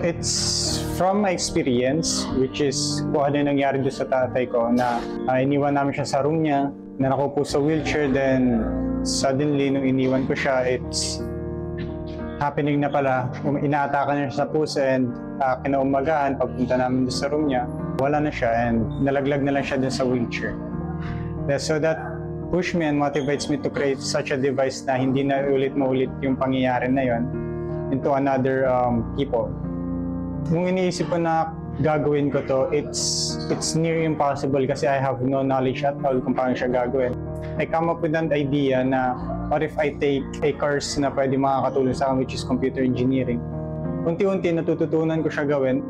it's from my experience, which is kung ano yung nangyari doon sa tatay ko na iniwan namin siya sa room niya, na nakaupo sa wheelchair, then suddenly nung iniwan ko siya, it's happening na pala. Inaatakan niya siya sa puso and kinaumagahan, pagpunta namin doon sa room niya, wala na siya and nalaglag na lang siya doon sa wheelchair. So that push me and motivates me to create such a device na hindi na ulit-maulit yung pangyayari na yon into another people. Nung iniisip ko na gagawin ko to, it's near impossible kasi I have no knowledge at all kung paano siya gagawin. I come up with an idea na what if I take a course na pwede makakatulong sa akin, which is computer engineering. Unti-unti natututunan ko siya gawin.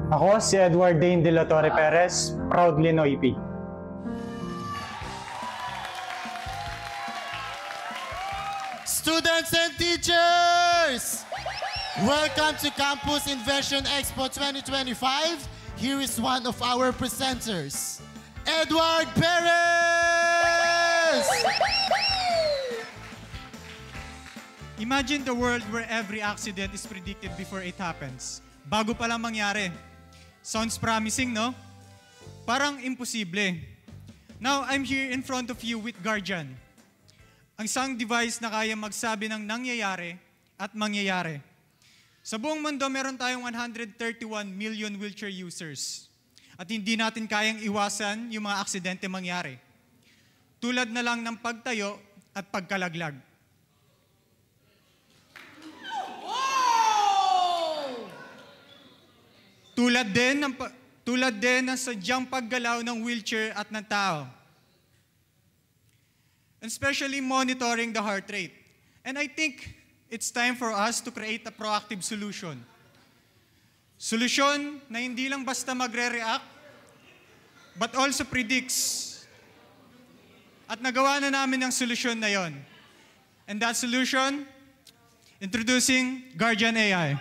Ako si Edward Dane de la Torre Perez, proudly Noipi. Students and teachers! Welcome to Campus Invention Expo 2025. Here is one of our presenters, Edward Perez! Imagine the world where every accident is predicted before it happens. Bago pa lang mangyari. Sounds promising, no? Parang imposible. Now, I'm here in front of you with Guardian. Ang isang device na kaya magsabi ng nangyayari at mangyayari. Sa buong mundo, meron tayong 131 million wheelchair users. At hindi natin kayang iwasan yung mga aksidente mangyari. Tulad na lang ng pagtayo at pagkalaglag. Tulad din ng sadyang paggalaw ng wheelchair at ng tao. And especially monitoring the heart rate. And I think it's time for us to create a proactive solution. Solusyon na hindi lang basta magre-react, but also predicts. At nagawa na namin ang solusyon na yon. And that solution, introducing Guardian AI.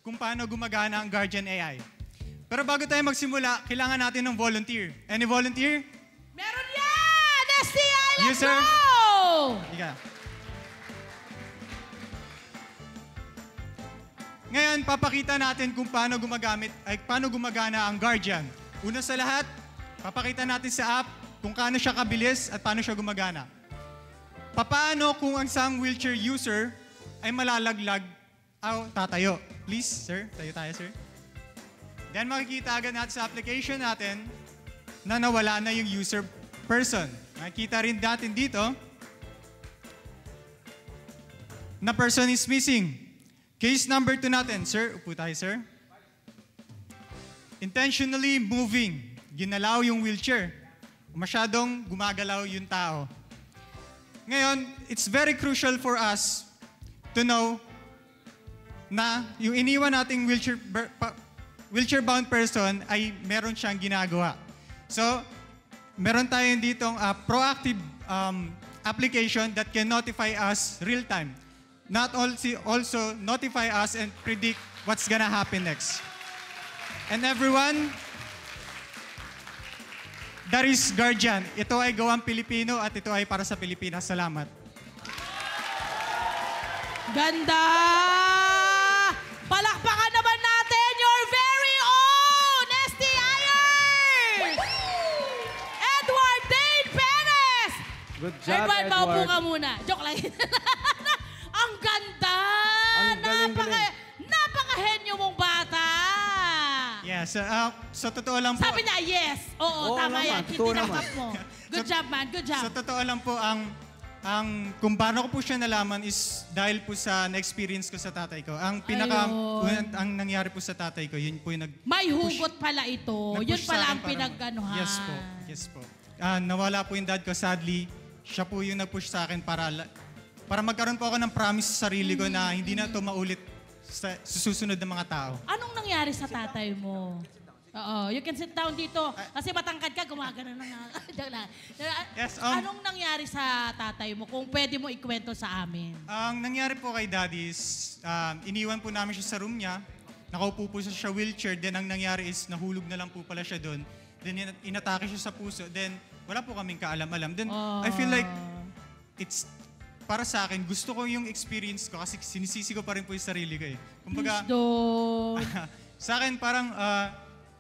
Kung paano gumagana ang Guardian AI. Pero bago tayo magsimula, kailangan natin ng volunteer. Any volunteer? Meron yan! STI, let's sir. go! Ika. Ngayon, papakita natin kung paano gumagana ang Guardian. Una sa lahat, papakita natin sa app kung paano siya kabilis at paano siya gumagana. Paano kung ang isang wheelchair user ay malalaglag o tatayo. Please, sir. Tayo tayo, sir. Then makikita agad natin sa application natin na nawala na yung user person. Makikita rin natin dito na person is missing. Case number 2 natin. Sir, upo tayo, sir. Intentionally moving. Ginalaw yung wheelchair. Masyadong gumagalaw yung tao. Ngayon, it's very crucial for us to know na yung iniwan nating wheelchair-bound person ay meron siyang ginagawa. So, meron tayong ditong proactive application that can notify us real-time. Not also notify us and predict what's gonna happen next. And everyone, that is Guardian. Ito ay gawang Pilipino at ito ay para sa Pilipinas. Salamat. Ganda! Palakpakan naman natin your very own STIers! Edward Dane Perez! Good job, Edward, Edward. paupo ka muna. Joke lang. Ang ganda! Ang galing-galing. Napaka-henyo mong bata! Yes, sa totoo lang po. Sabi niya, yes. Oo, tama naman, yan. totoo Tinakap naman. mo. Good job, man. Good job. Sa totoo lang po, ang Kung paano ko po siya nalaman is dahil po sa na-experience ko sa tatay ko. Ang ang nangyari po sa tatay ko, yun po yung May hugot pala ito. nag-push Yun sa pala akin ang para- pinag-anuhan. Yes po. Nawala po yung dad ko, sadly. Siya po yung nag-push sa akin para magkaroon po ako ng promise sa sarili ko na hindi na ito maulit sa susunod ng mga tao. Anong nangyari sa tatay mo? Oo, you can sit down dito. Kasi matangkad ka, gumagana na nga. Yes, Anong nangyari sa tatay mo? Kung pwede mo ikwento sa amin. Ang nangyari po kay daddy is, iniwan po namin siya sa room niya. Nakaupo po siya sa wheelchair. Then ang nangyari is, nahulog na lang po pala siya doon. Then inatake siya sa puso. Then wala po kaming kaalam-alam. Then I feel like, it's para sa akin, gusto ko yung experience ko kasi sinisisi ko pa rin po yung sarili ko eh. Kumbaga, Please don't. sa akin parang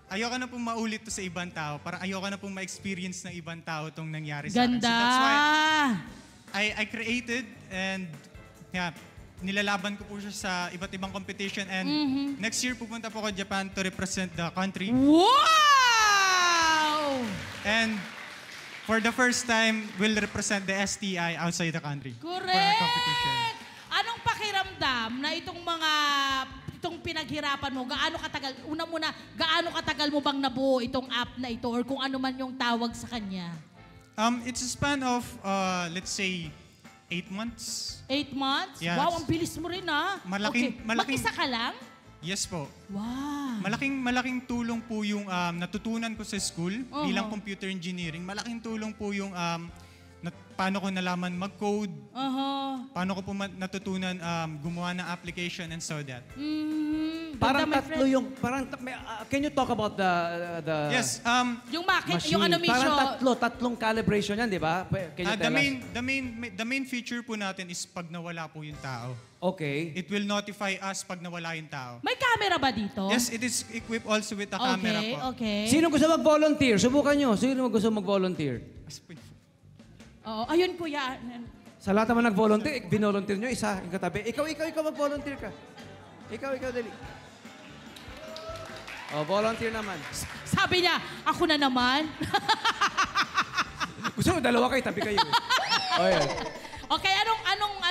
ayoko na pong maulit to sa ibang tao. Parang ayoko na pong ma-experience ng ibang tao itong nangyari sa akin. Ganda. So that's why I created and nilalaban ko po siya sa iba't ibang competition. And next year pupunta po ako Japan to represent the country. Wow! And for the first time, will represent the STI outside the country. Correct! For a competition. Anong pakiramdam na itong pinaghirapan mo, gaano katagal, gaano katagal mo bang nabuo itong app na ito or kung ano man yung tawag sa kanya? It's a span of, let's say, 8 months. 8 months? Yes. Wow, ang bilis mo rin ah. Malaking- Mag-isa ka lang? Yes po. Wow. Malaking tulong po yung natutunan ko sa school bilang computer engineering. Malaking tulong po yung paano ko nalaman mag-code, paano ko po natutunan gumawa ng application and so that. Parang Ganda, my tatlo friend. yung, can you talk about the Yes, Yung machine. machine? Yung ano Parang mismo. tatlong calibration yan, di ba? Can you tell us? the main feature po natin is pag nawala po yung tao. Okay. It will notify us pag nawala yung tao. May camera ba dito? Yes, it is equipped also with a camera po. Okay. Sino gusto mag-volunteer? Subukan nyo. Sino gusto mag-volunteer? Oo, ayun kuya. Sa lahat naman nag-volunteer, binolunteer nyo, isa, yung katabi. Ikaw mag-volunteer ka. Ikaw, dali. Oh, volunteer naman. Sabi niya, ako na naman. Gusto mo, dalawa kayo, tabi kayo. Oh, yeah. Okay,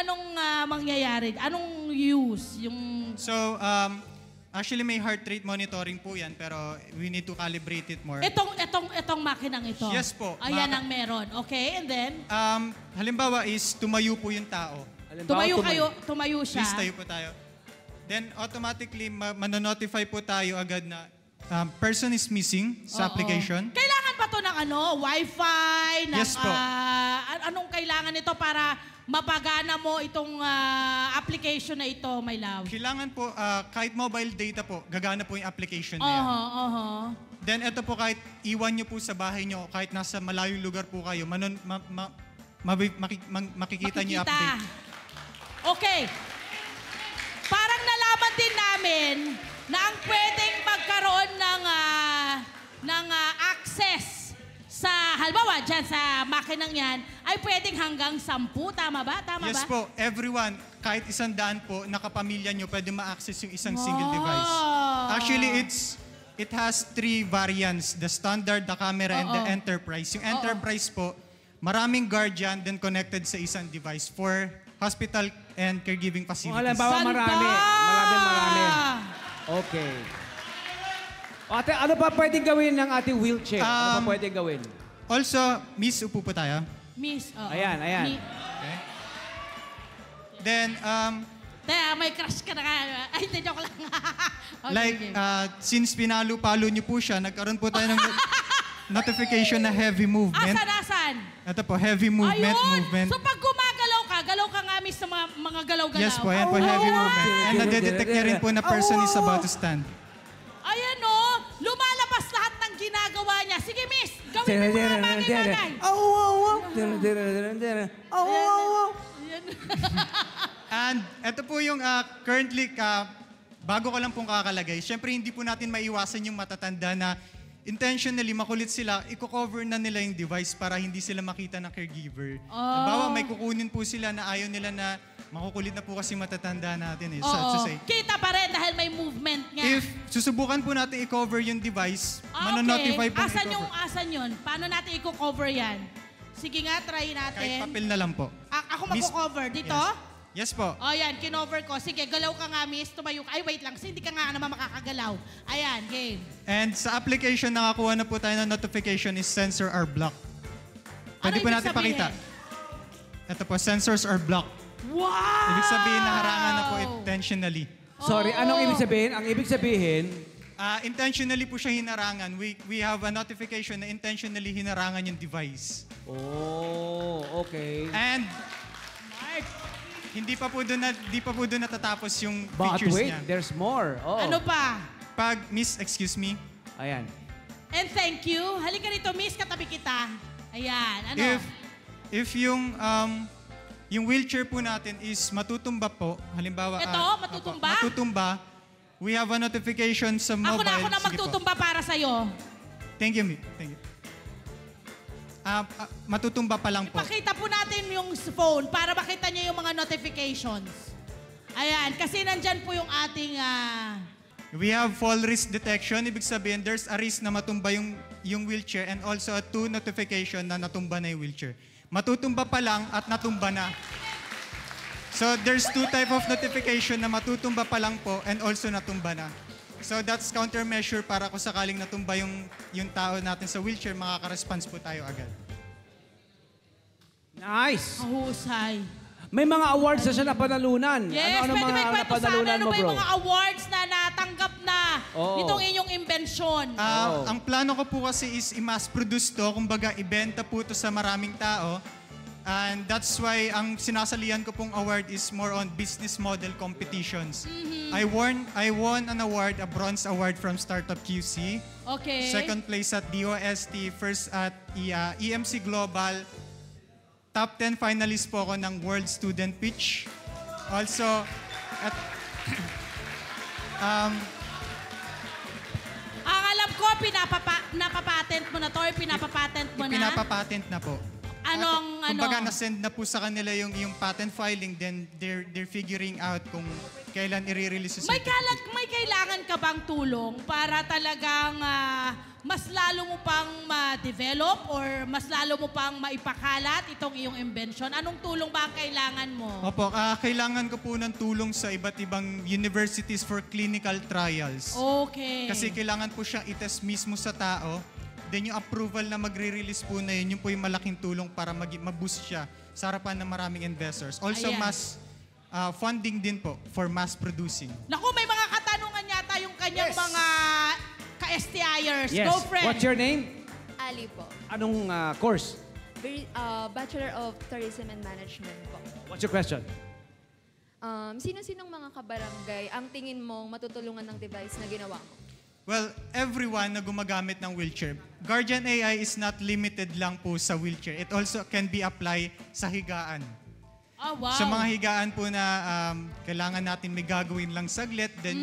anong mangyayari? Anong use? So, actually may heart rate monitoring po yan, pero we need to calibrate it more. Itong makinang ito. Yes po. Ayan ang meron. Okay, and then? Halimbawa is tumayo po yung tao. Tumayo siya. Please tayo po tayo. Then automatically manonotify po tayo agad na person is missing sa application. Kailangan ba to ng Wi-Fi? Yes po. Anong kailangan nito para mapagana mo itong application na ito, my love? Kailangan po, kahit mobile data po, gagana po yung application na yan. Then ito po, kahit iwan nyo po sa bahay nyo, kahit nasa malayong lugar po kayo, makikita nyo yung update. Okay. Parang nalaman din namin na ang pwedeng magkaroon ng access sa, halimbawa, dyan sa makinang yan, ay pwedeng hanggang 10. Tama ba? Yes po, everyone, kahit 100 po, nakapamilya nyo, pwede ma-access yung isang single device. Actually, it has 3 variants, the standard, the camera, and the enterprise. Yung enterprise po, maraming guardian then connected sa isang device for hospital and caregiving Kung facilities. halimbawa marami. Okay. Ate, ano pa pwedeng gawin ng ating wheelchair? Ano pa pwedeng gawin? Also, Miss, upo po tayo. Miss, Ayan. Okay. Then, may crush ka na ka. Ay, hindi, joke lang. Okay, like, okay. since pinalo-palo niyo po siya, nagkaroon po tayo ng notification na heavy movement. Asan? Ito po, heavy movement. So pag gumagalaw ka nga miss sa mga galaw-galaw. Yes po, yan po, heavy movement. And nadedetect niya rin po na person is about to stand. Ayan o, lumalabas lahat ng ginagawa niya. Sige miss, gawin mo mga bagay-bagay. And ito po yung currently, bago ko lang pong kakalagay, syempre hindi po natin maiwasan yung matatanda na intentionally makulit sila, i-cover na nila yung device para hindi sila makita ng caregiver. Halimbawa, may kukunin po sila na ayaw nila na makukulit na po kasi matatanda natin. Kita pa rin dahil may movement nga. If susubukan po natin i-cover yung device, manonotify po Asan yun? Paano natin i-cover yan? Sige nga, try natin. Kahit papel na lang po. Ako Miss- magko-cover. Dito? Yes po. O yan, kinover ko. Sige, galaw ka nga, miss. Tumayo ka. Ay, wait lang. Kasi hindi ka nga naman makakagalaw. Ayan, game. And sa application, nakakuha na po tayo ng notification is sensor are blocked. Pwede po ibig natin sabihin? pakita. Ito po, sensors are blocked. Wow! Ibig sabihin, naharangan na po intentionally. Sorry, anong ibig sabihin? Ang ibig sabihin, Intentionally po siya hinarangan. We have a notification na intentionally hinarangan yung device. okay. And hindi pa po doon natatapos yung But features wait, niya. there's more. Oh. Ano pa? Pag, miss, excuse me, Ayan. And thank you. Halika rito, miss. Katabi kita. Ayan. Ano? if yung wheelchair po natin is matutumba po, halimbawa... Ito, matutumba? Matutumba, we have a notification sa mobile. Ako na Sige po. magtutumba para sa'yo. Thank you, thank you. Matutumba pa lang po. Pakita po natin yung phone para makita niyo yung mga notifications. Ayan, kasi nandyan po yung ating... We have fall risk detection. Ibig sabihin, there's a risk na matumba yung wheelchair and also a 2 notification na natumba na yung wheelchair. Matutumba pa lang at natumba na. So there's 2 type of notification na matutumba pa lang po and also natumba na. So that's countermeasure para kung sakaling natumba yung tao natin sa wheelchair, makaka-response po tayo agad. Nice. Kahusay. May mga awards na siya napanalunan. Yes, ano pwede mga may kwento sana. napanalunan Ano mo, ba bro? yung mga awards na natanggap na Oo. nitong inyong imbensyon? Ang plano ko po kasi is i-mass produce to, kumbaga ibenta po to sa maraming tao. And that's why ang sinasalihan ko pong award is more on business model competitions. I won an award, a bronze award from Startup QC. Okay. Second place at DOST, first at EMC Global. Top 10 finalist po ako ng World Student Pitch. Also, at Ang alam ko, napapatent mo na to or pinapapatent mo na? pinapapatent na po. Anong, Kumbaga, na-send na po sa kanila yung patent filing, then they're figuring out kung kailan i-release yung certificate. May kailangan ka bang tulong para talagang mas lalo mo pang ma-develop or mas lalo mo pang maipakalat itong iyong invention? Anong tulong ba ang kailangan mo? Opo, kailangan ko po ng tulong sa iba't ibang universities for clinical trials. Okay. Kasi kailangan po siyang itest mismo sa tao. Then yung approval na magre-release po na yun po yung malaking tulong para mag-boost siya sa harapan ng maraming investors. Also, Ayan. mas funding din po for mass producing. Naku, may mga katanungan yata yung kanyang mga ka-STIers. Yes. Go, friend. What's your name? Ali po. Anong course? Bachelor of Tourism and Management po. What's your question? Sino-sinong mga kabarangay ang tingin mong matutulungan ng device na ginawa mo? Well, everyone na gumagamit ng wheelchair, Guardian AI is not limited lang po sa wheelchair. It also can be applied sa higaan. Oh, wow. Sa mga higaan po na kailangan natin may gagawin lang saglit, then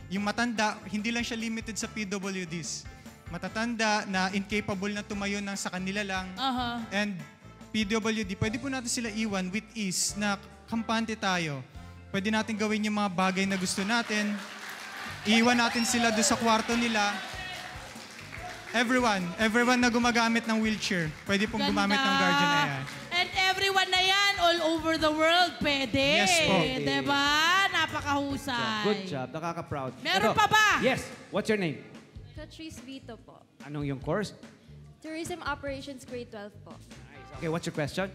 yung matanda, hindi lang siya limited sa PWDs. Matatanda na incapable na tumayo ng sa kanila lang. Aha. And PWD, pwede po natin sila iwan with ease na kampante tayo. Pwede natin gawin yung mga bagay na gusto natin. Iwan natin sila doon sa kwarto nila. Everyone na gumagamit ng wheelchair, pwede pong Ganda. gumamit ng Guardian AI. And everyone na yan, all over the world, pwede. Yes po. Diba? Napakahusay. Good job. Nakaka-proud. Meron Ito. pa ba? Yes. What's your name? Patrice Vito po. Anong yung course? Tourism Operations Grade 12 po. Okay, what's your question?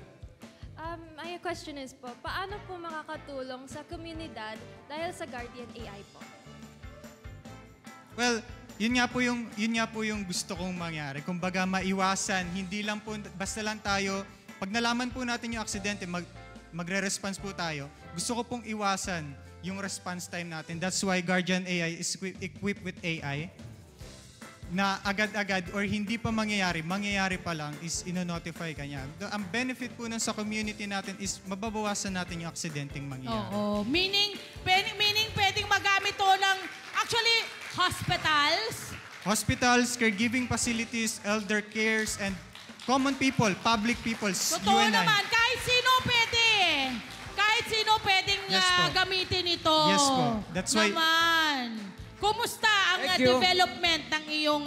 My question is po, paano po makakatulong sa komunidad dahil sa Guardian AI po? Well, yun nga po yung gusto kong mangyari. Kumbaga maiwasan, hindi lang po basta lang tayo pag nalaman po natin yung aksidente, magre-response po tayo. Gusto ko pong iwasan yung response time natin. That's why Guardian AI is equipped with AI na agad-agad or hindi pa mangyayari pa lang is ino-notify ka niya. Ang benefit po nun sa community natin is mababawasan natin yung aksidenteng mangyayari. Oo. Meaning pwedeng magamit to ng, actually, Hospitals, caregiving facilities, elder cares, and common people, public people, Totoo you and I. naman, kahit sino pwede. Kahit sino pwedeng Yes po. gamitin ito. Yes po. That's why- Naman. Kumusta ang Thank you. development ng iyong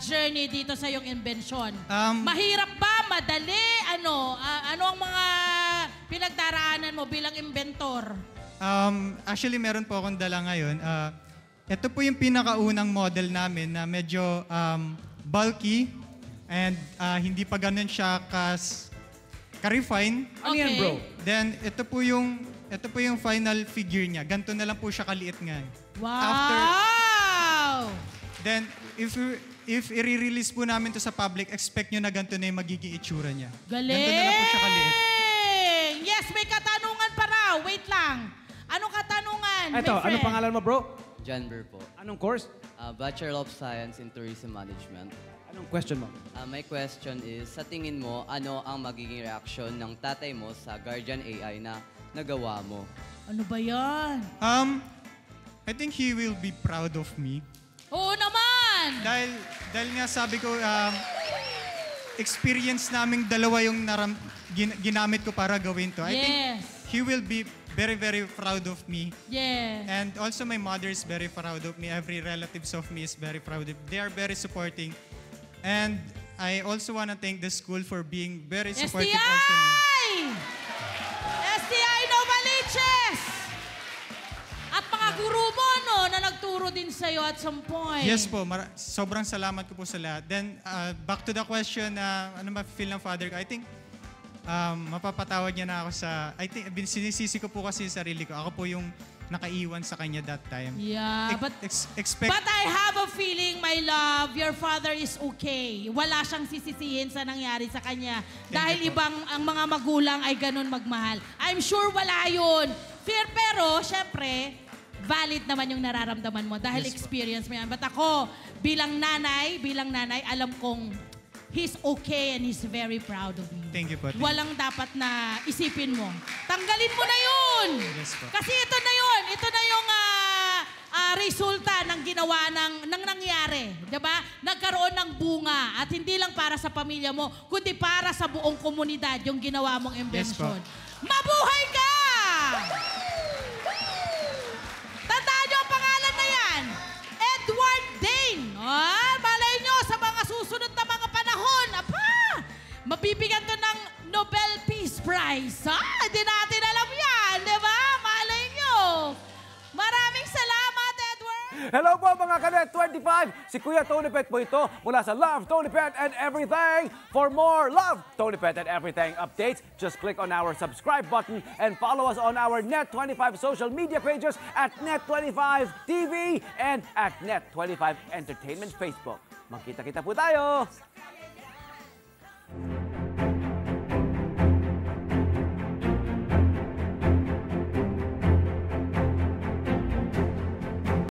journey dito sa iyong invention? Um, Mahirap ba? madali? Ano ang mga pinagdaraanan mo bilang inventor? Actually, meron po akong dala ngayon. Ito po yung pinakaunang model namin na medyo bulky and hindi pa ganun siya ka-refine. Ano yan, bro? Then, ito po yung final figure niya. Ganito na lang po siya kaliit nga. Wow! Then, if i-release po namin to sa public, expect nyo na ganito na yung magiging itsura niya. Galing! Ganito na lang po siya kaliit. Yes, may katanungan pa raw. Wait lang. Anong katanungan, Ito, my friend? anong pangalan mo, bro? Janber po. Anong course? Bachelor of Science in Tourism Management. Anong question mo? My question is, sa tingin mo, ano ang magiging reaksyon ng tatay mo sa Guardian AI na nagawa mo? Ano ba yan? I think he will be proud of me. Oo naman! Dahil nga sabi ko, experience naming dalawa yung ginamit ko para gawin to. I think Yes. he will be very, very proud of me. Yes. And also my mother is very proud of me. Every relatives of me is very proud of me. They are very supporting. And I also want to thank the school for being very supportive also me. STI! STI Novaliches! At mga guru mo, no, na nagturo din sa'yo at some point. Yes po, sobrang salamat ko po sa lahat. Then, back to the question na ano ma-feel ng father ko, I think mapapatawad niya na ako sa, I think, sinisisi ko po kasi yung sarili ko. Ako po yung nakaiwan sa kanya that time. Yeah, Expect, but I have a feeling, my love, your father is okay. Wala siyang sisisihin sa nangyari sa kanya. Dahil you po. ibang ang mga magulang ay ganun magmahal. I'm sure wala yun. Pero, syempre, valid naman yung nararamdaman mo dahil Yes po. experience mo yan. But ako, bilang nanay, alam kong he's okay and he's very proud of you. Thank you po. Walang dapat na isipin mo. Tanggalin mo na yun! Yes po. Kasi ito na yun. Ito na yung resulta ng ginawa ng nangyari. Diba? Nagkaroon ng bunga. At hindi lang para sa pamilya mo, kundi para sa buong komunidad yung ginawa mong invention. Mabuhay ka! Tandaan nyo ang pangalan na yan. Edward Dane. Malay nyo sa mga susunod na mga panahon. Mabibigyan to ng Nobel Peace Prize. Hindi natin alam yan, di ba? Malay nyo. Maraming salamat, Edward. Hello po mga Kanet 25! Si Kuya Tony Pet po ito mula sa Love, Tony Pet and Everything. For more Love, Tony Pet and Everything updates, just click on our subscribe button and follow us on our Net25 social media pages at Net25 TV and at Net25 Entertainment Facebook. Magkita-kita po tayo!